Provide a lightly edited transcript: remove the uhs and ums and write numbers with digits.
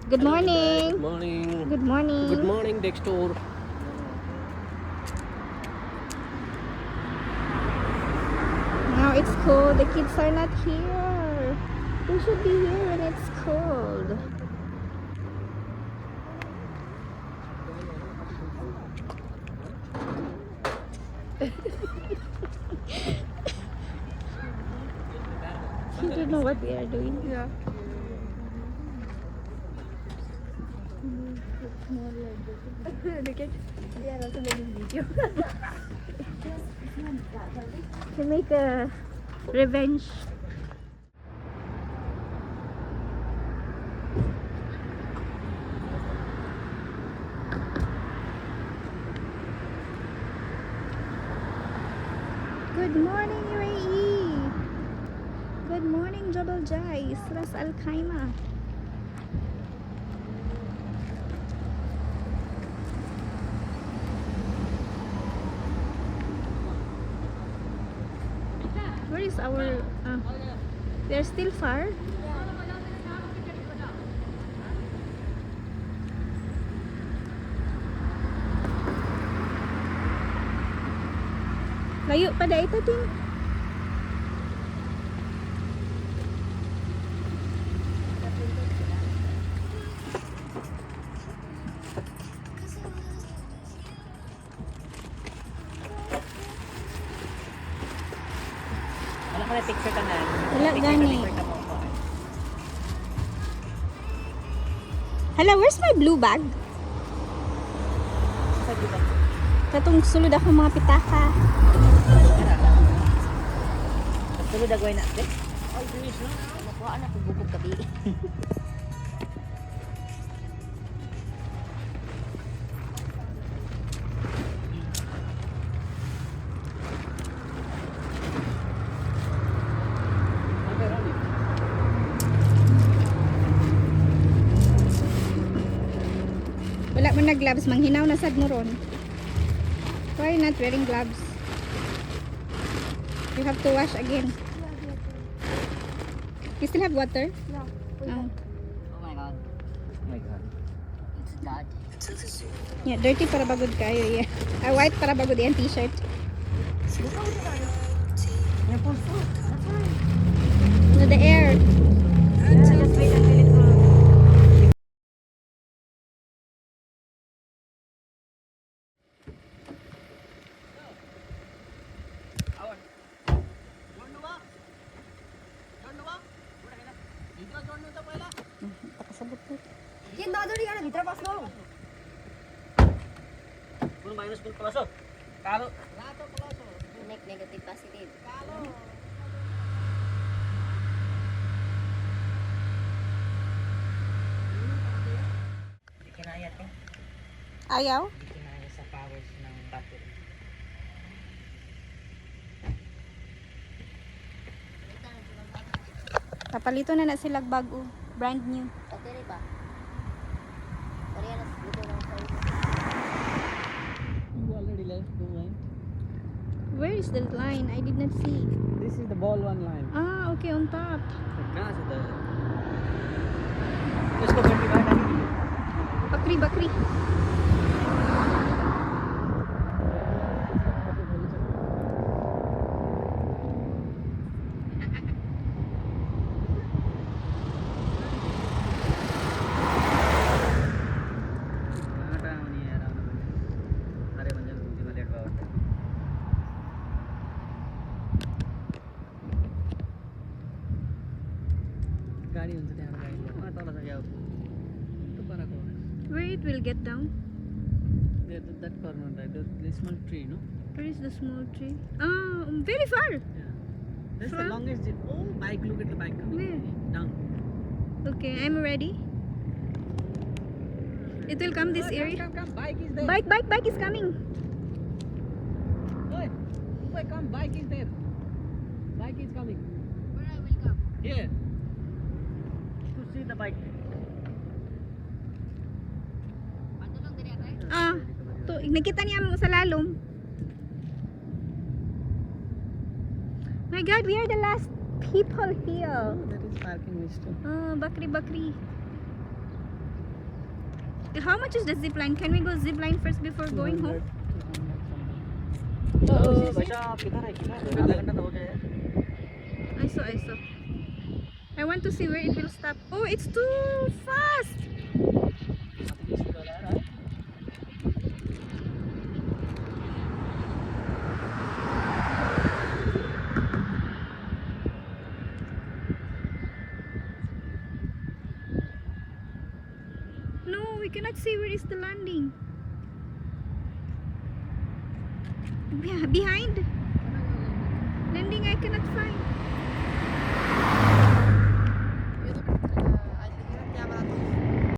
Good morning. Good morning. Good morning. Good morning, Dexter. Now it's cold. The kids are not here. They should be here when it's cold. You don't know what they are doing. Yeah. Look at, they are also making video. To make a revenge. Good morning, UAE. Good morning, Jabal Jais, Ras Al Khaimah. Where is our? They're still far. Layo pa da ito, Ting. Wala ka na picture ka na. Wala gani. Hala, where's my blue bag? Katong sulod ako mga pitaka. Tulad agway na. Ay, finish na. Makuha na kung bukog kabi. Wala mo na gloves, manghinaw na sad mo ron. Why not wearing gloves? You have to wash again. You still have water? Yeah. Oh. Oh my god. Oh my God. It's bad. Yeah, dirty para bagod kayo. Yeah. White para bagod yan t-shirt. Yung pulso. That's right. No, the air. Yeah, just wait until it will. Pakasabot po. Yan, dadali ka na. Mitra, pas mo. Puro minus pun palaso. Kalo. Negative, positive. Hindi kinaya to. Ayaw? Hindi kinaya sa powers ng battery. Kapalito na sila bago. Brand new. Battery ba? Koreanas, dito lang sa iyo. You already left the line. Where is the line? I did not see. This is the ball one line. Ah, okay, on top. Kaya sa the. Let's go back to that. Bakri, bakri. गाडी हुन्छ त्यहाँबाट गाडी तल छ क्या त्यो paraको Where it will get down? that corner right the small tree no Where is the small tree? Ah, very far. yeah that's the From- longest oh bike look at the bike coming Where? down Okay, I'm ready. It will come this area. come bike is there Bike is coming. Oi, Dubai, come bike is there bike is coming Where I will come? here to see the bike Patulong din yan, right? Ah, to, nakita niya mo sa lalom. My God, we are the last people here. that is parking list Bakri. How much is the zip line? Can we go zip line first before going home? भाई साहब किधर है किधर आधा घंटा तो हो गया है I saw. I want to see where it will stop. Oh, it's too fast. No, we cannot see where is the landing. Behind. Landing I cannot find.